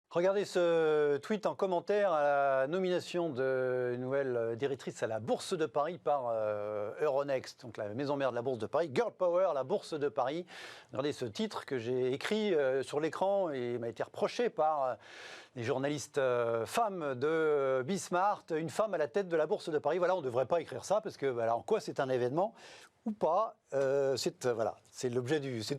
Regardez ce tweet en commentaire à la nomination de nouvelle directrice à la Bourse de Paris par Euronext, donc la maison mère de la Bourse de Paris, Girl Power, la Bourse de Paris. Regardez ce titre que j'ai écrit sur l'écran et m'a été reproché par les journalistes femmes de Bismart, une femme à la tête de la Bourse de Paris. Voilà, on ne devrait pas écrire ça parce que voilà, en quoi c'est un événement ou pas, c'est tout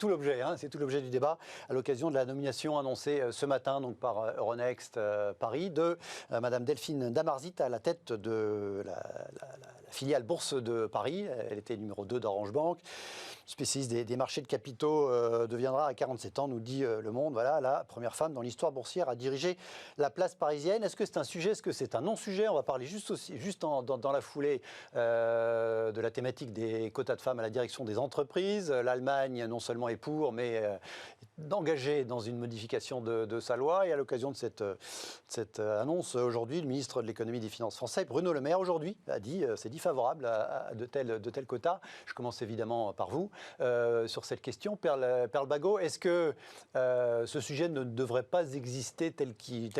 l'objet, c'est tout l'objet du débat à l'occasion de la nomination annoncée ce matin donc par Euronext Paris de Madame Delphine Damarzit à la tête de la filiale Bourse de Paris. Elle était numéro 2 d'Orange Bank, spécialiste des marchés de capitaux, deviendra à 47 ans, nous dit Le Monde. Voilà, la première femme dans l'histoire boursière à diriger la place parisienne. Est-ce que c'est un sujet, est-ce que c'est un non-sujet? On va parler juste dans la foulée de la thématique des quotas de femmes à la direction des entreprises. L'Allemagne non seulement est pour, mais engagée dans une modification de sa loi. Et à l'occasion de cette annonce, aujourd'hui, le ministre de l'économie et des finances français, Bruno Le Maire, aujourd'hui, s'est dit favorable à de tels quotas. Je commence évidemment par vous sur cette question. Perle Bagot, est-ce que ce sujet ne devrait pas exister tel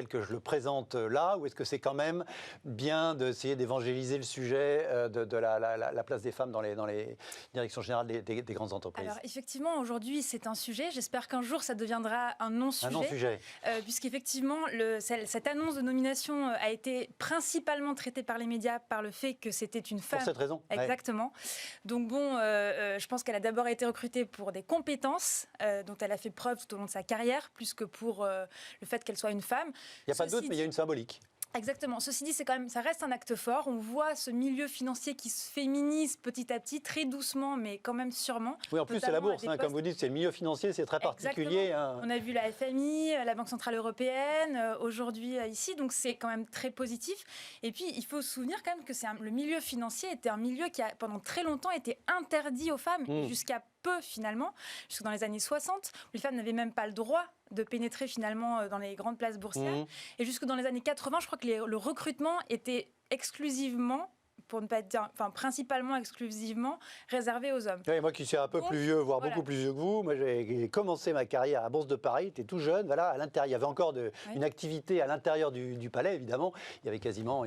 que je le présente là, ou est-ce que c'est quand même bien d'essayer d'évangéliser le sujet de la place des femmes dans les directions générales des grandes entreprises? Alors effectivement, aujourd'hui, c'est un sujet. J'espère qu'un jour, ça deviendra un non-sujet. Un non-sujet. Puisqu'effectivement, cette annonce de nomination a été principalement traitée par les médias par le fait que c'était une femme. Pour cette raison. Exactement. Ouais. Donc bon, je pense qu'elle a d'abord été recrutée pour des compétences dont elle a fait preuve tout au long de sa carrière, plus que pour le fait qu'elle soit une femme. Il n'y a pas de doute, mais il y a une symbolique. Exactement. Ceci dit, ça reste un acte fort. On voit ce milieu financier qui se féminise petit à petit, très doucement, mais quand même sûrement. Oui, en plus, c'est la bourse. Comme vous dites, c'est le milieu financier, c'est très particulier. On a vu la FMI, la Banque Centrale Européenne, aujourd'hui ici. Donc, c'est quand même très positif. Et puis, il faut se souvenir quand même que le milieu financier était un milieu qui a, pendant très longtemps, été interdit aux femmes, jusqu'à peu finalement, jusque dans les années 60, où les femmes n'avaient même pas le droit de pénétrer finalement dans les grandes places boursières. Et jusque dans les années 80, je crois que le recrutement était exclusivement, pour ne pas dire, principalement exclusivement réservé aux hommes. Oui, moi qui suis un peu plus vieux, voire beaucoup plus vieux que vous, moi j'ai commencé ma carrière à la Bourse de Paris, j'étais tout jeune, voilà, à l'intérieur, il y avait encore une activité à l'intérieur du palais, évidemment, il y avait quasiment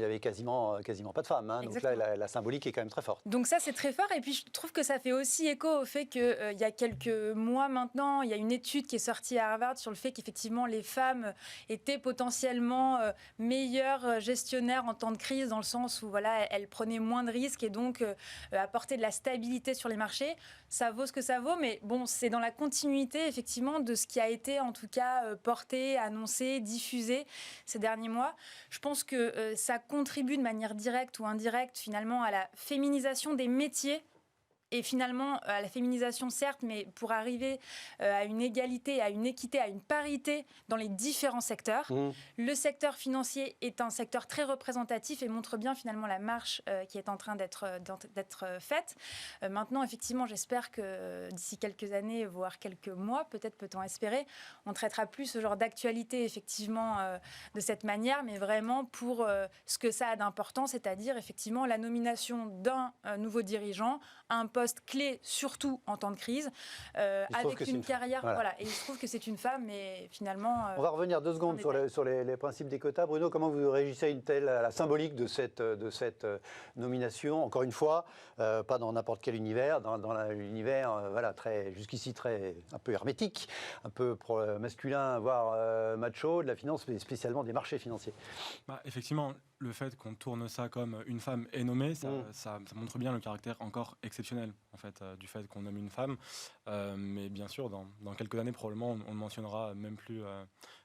pas de femmes, donc là la symbolique est quand même très forte. Donc ça c'est très fort, et puis je trouve que ça fait aussi écho au fait qu'il y a quelques mois maintenant, il y a une étude qui est sortie à Harvard sur le fait qu'effectivement les femmes étaient potentiellement meilleures gestionnaires en temps de crise, dans le sens où voilà, elles prenaient moins de risques et donc apporter de la stabilité sur les marchés. Ça vaut ce que ça vaut, mais bon, c'est dans la continuité effectivement de ce qui a été en tout cas porté, annoncé, diffusé ces derniers mois. Je pense que ça contribue de manière directe ou indirecte finalement à la féminisation des métiers. Et finalement, à la féminisation, certes, mais pour arriver à une égalité, à une équité, à une parité dans les différents secteurs. Le secteur financier est un secteur très représentatif et montre bien finalement la marche qui est en train d'être faite. Maintenant, effectivement, j'espère que d'ici quelques années, voire quelques mois, peut-être peut-on espérer, on traitera plus ce genre d'actualité, effectivement, de cette manière, mais vraiment pour ce que ça a d'important, c'est-à-dire effectivement la nomination d'un nouveau dirigeant, un poste clé, surtout en temps de crise, avec une carrière. Voilà. Et il se trouve que c'est une femme, mais finalement. On va revenir 2 secondes sur les principes des quotas. Bruno, comment vous réagissez à la symbolique de cette nomination? Encore une fois, pas dans n'importe quel univers, dans l'univers jusqu'ici un peu hermétique, un peu masculin, voire macho, de la finance, mais spécialement des marchés financiers. Effectivement, le fait qu'on tourne ça comme une femme est nommée, ça montre bien le caractère encore exceptionnel en fait, du fait qu'on nomme une femme. Mais bien sûr, dans quelques années, probablement, on ne mentionnera même plus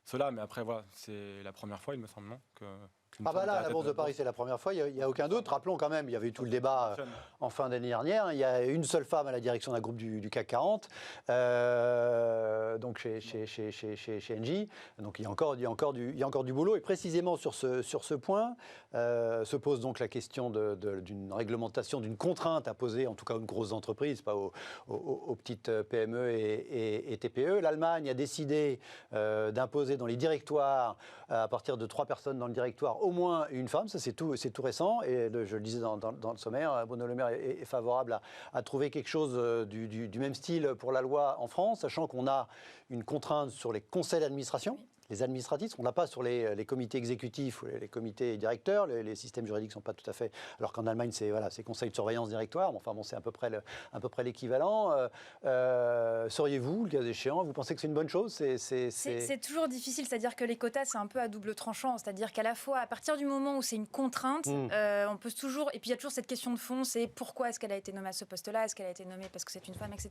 cela. Mais après, voilà, c'est la première fois, il me semble, non, la Bourse de Paris, c'est la première fois, il n'y a aucun doute. Rappelons quand même, il y avait eu tout le débat en fin d'année dernière. Il y a une seule femme à la direction d'un groupe du CAC 40, donc chez Engie. Donc il y a encore du boulot. Et précisément sur ce point, se pose donc la question d'une réglementation, d'une contrainte imposée, en tout cas aux grosses entreprises, pas aux petites PME et TPE. L'Allemagne a décidé d'imposer dans les directoires, à partir de 3 personnes dans le directoire, au moins une femme. Ça, c'est tout récent. Et je le disais dans le sommaire, Bruno Le Maire est favorable à trouver quelque chose du même style pour la loi en France, sachant qu'on a une contrainte sur les conseils d'administration. les administratifs. On n'a pas sur les comités exécutifs ou les comités directeurs. Les systèmes juridiques ne sont pas tout à fait... Alors qu'en Allemagne, c'est conseil de surveillance directoire. Enfin bon, c'est à peu près l'équivalent. Seriez-vous, le cas échéant, vous pensez que c'est une bonne chose? C'est toujours difficile. C'est-à-dire que les quotas, c'est un peu à double tranchant. C'est-à-dire qu'à la fois, à partir du moment où c'est une contrainte, on peut toujours... Et puis il y a toujours cette question de fond, c'est pourquoi est-ce qu'elle a été nommée à ce poste-là? Est-ce qu'elle a été nommée parce que c'est une femme, etc.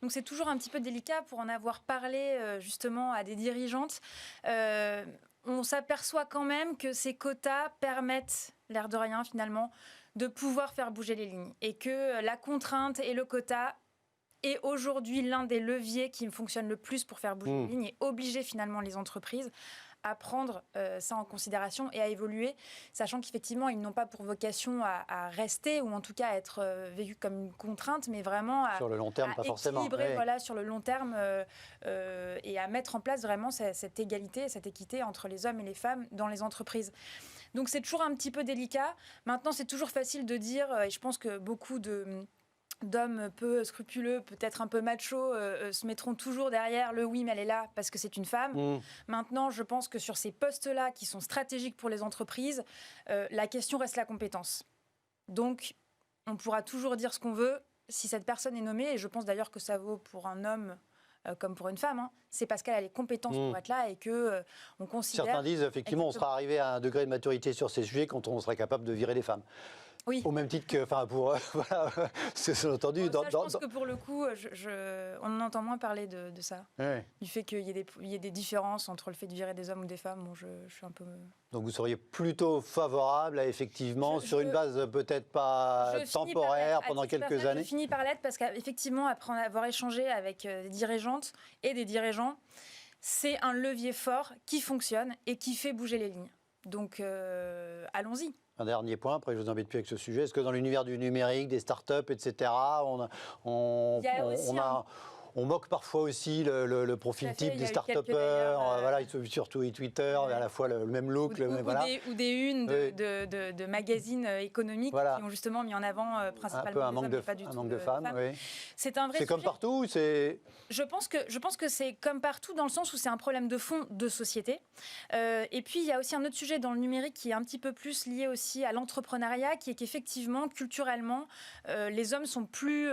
Donc c'est toujours un petit peu délicat. Pour en avoir parlé justement à des dirigeantes, on s'aperçoit quand même que ces quotas permettent, l'air de rien finalement, de pouvoir faire bouger les lignes. Et que la contrainte et le quota est aujourd'hui l'un des leviers qui fonctionne le plus pour faire bouger les lignes et obliger finalement les entreprises à prendre ça en considération et à évoluer, sachant qu'effectivement, ils n'ont pas pour vocation à rester ou en tout cas à être vécus comme une contrainte, mais vraiment sur le long terme, pas forcément. Équilibrer, voilà, sur le long terme et à mettre en place vraiment cette égalité, cette équité entre les hommes et les femmes dans les entreprises. Donc c'est toujours un petit peu délicat. Maintenant, c'est toujours facile de dire, et je pense que beaucoup d'hommes peu scrupuleux, peut-être un peu machos, se mettront toujours derrière le oui, mais elle est là parce que c'est une femme. Maintenant, je pense que sur ces postes-là qui sont stratégiques pour les entreprises, la question reste la compétence. Donc, on pourra toujours dire ce qu'on veut si cette personne est nommée, et je pense d'ailleurs que ça vaut pour un homme comme pour une femme, c'est parce qu'elle a les compétences pour être là et que on considère... Certains disent, effectivement, on sera arrivé à un degré de maturité sur ces sujets quand on sera capable de virer les femmes. Oui. Au même titre que, enfin, pour voilà, c'est entendu. Je pense que pour le coup, on en entend moins parler de ça, du fait qu'il y ait des différences entre le fait de virer des hommes ou des femmes. Bon, je suis un peu. Donc vous seriez plutôt favorable à effectivement, sur une base peut-être pas temporaire pendant quelques années. Je finis par l'être parce qu'effectivement, après avoir échangé avec des dirigeantes et des dirigeants, c'est un levier fort qui fonctionne et qui fait bouger les lignes. Donc allons-y. Un dernier point, après je ne vous embête plus avec ce sujet. Est-ce que dans l'univers du numérique, des startups, etc., on moque parfois aussi le profil type des start-upers, voilà, sur Twitter, à la fois le même look. Ou des unes de magazines économiques qui ont justement mis en avant principalement un manque de femmes. Oui. C'est un vrai sujet. C'est comme partout Je pense que c'est comme partout dans le sens où c'est un problème de fond de société. Et puis il y a aussi un autre sujet dans le numérique qui est un petit peu plus lié aussi à l'entrepreneuriat, qui est qu'effectivement, culturellement, les hommes sont plus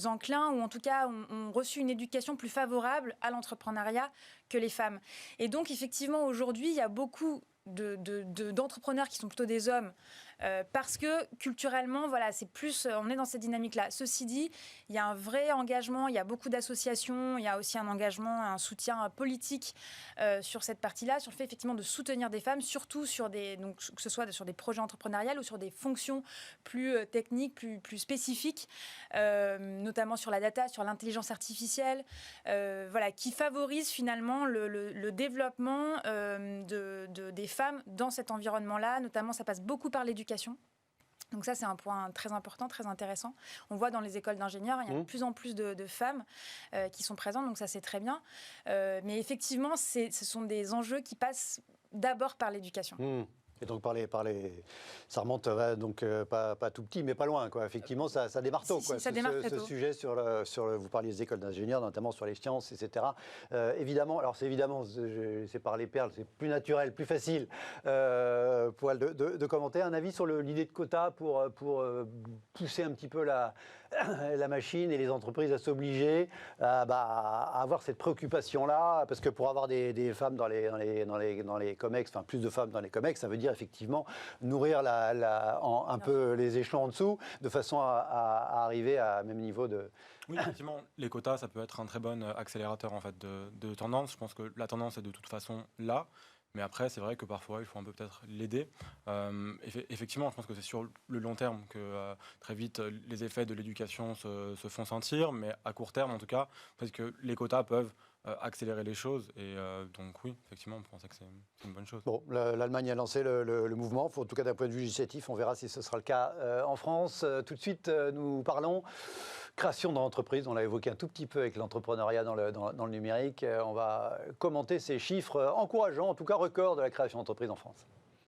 enclins, ou en tout cas ont reçu une éducation plus favorable à l'entrepreneuriat que les femmes. Et donc, effectivement, aujourd'hui, il y a beaucoup d'entrepreneurs qui sont plutôt des hommes parce que culturellement, voilà, c'est plus, on est dans cette dynamique-là. Ceci dit, il y a un vrai engagement, il y a beaucoup d'associations, il y a aussi un engagement, un soutien politique sur cette partie-là, sur le fait effectivement de soutenir des femmes, surtout sur donc, que ce soit sur des projets entrepreneuriaux ou sur des fonctions plus techniques, plus spécifiques, notamment sur la data, sur l'intelligence artificielle, voilà, qui favorise finalement le développement des femmes dans cet environnement-là. Notamment, ça passe beaucoup par l'éducation. Donc ça, c'est un point très important, très intéressant. On voit dans les écoles d'ingénieurs, il y a de plus en plus de femmes qui sont présentes, donc ça, c'est très bien. Mais effectivement, ce sont des enjeux qui passent d'abord par l'éducation. Et donc ça remonte donc pas tout petit, mais pas loin, quoi. Effectivement, ça démarre tôt, quoi. Ça démarre très tôt. Ce sujet vous parliez des écoles d'ingénieurs, notamment sur les sciences, etc. Évidemment, alors c'est par les perles, c'est plus naturel, plus facile de commenter. Un avis sur l'idée de quota pour pousser un petit peu la machine et les entreprises à s'obliger à avoir cette préoccupation-là, parce que pour avoir des femmes dans les comex, enfin plus de femmes dans les comex, ça veut dire effectivement nourrir un peu les échelons en dessous, de façon à arriver à même niveau de... Oui, effectivement, les quotas, ça peut être un très bon accélérateur en fait, de tendance. Je pense que la tendance est de toute façon là. Mais après, c'est vrai que parfois, il faut un peu peut-être l'aider. Effectivement, je pense que c'est sur le long terme que très vite, les effets de l'éducation se font sentir. Mais à court terme, en tout cas, parce que les quotas peuvent accélérer les choses. Et donc oui, effectivement, on pense que c'est une bonne chose. Bon, l'Allemagne a lancé le mouvement. En tout cas, d'un point de vue législatif, on verra si ce sera le cas en France. Tout de suite, nous parlons création d'entreprise. On l'a évoqué un tout petit peu avec l'entrepreneuriat dans le numérique. On va commenter ces chiffres encourageants, en tout cas records de la création d'entreprises en France.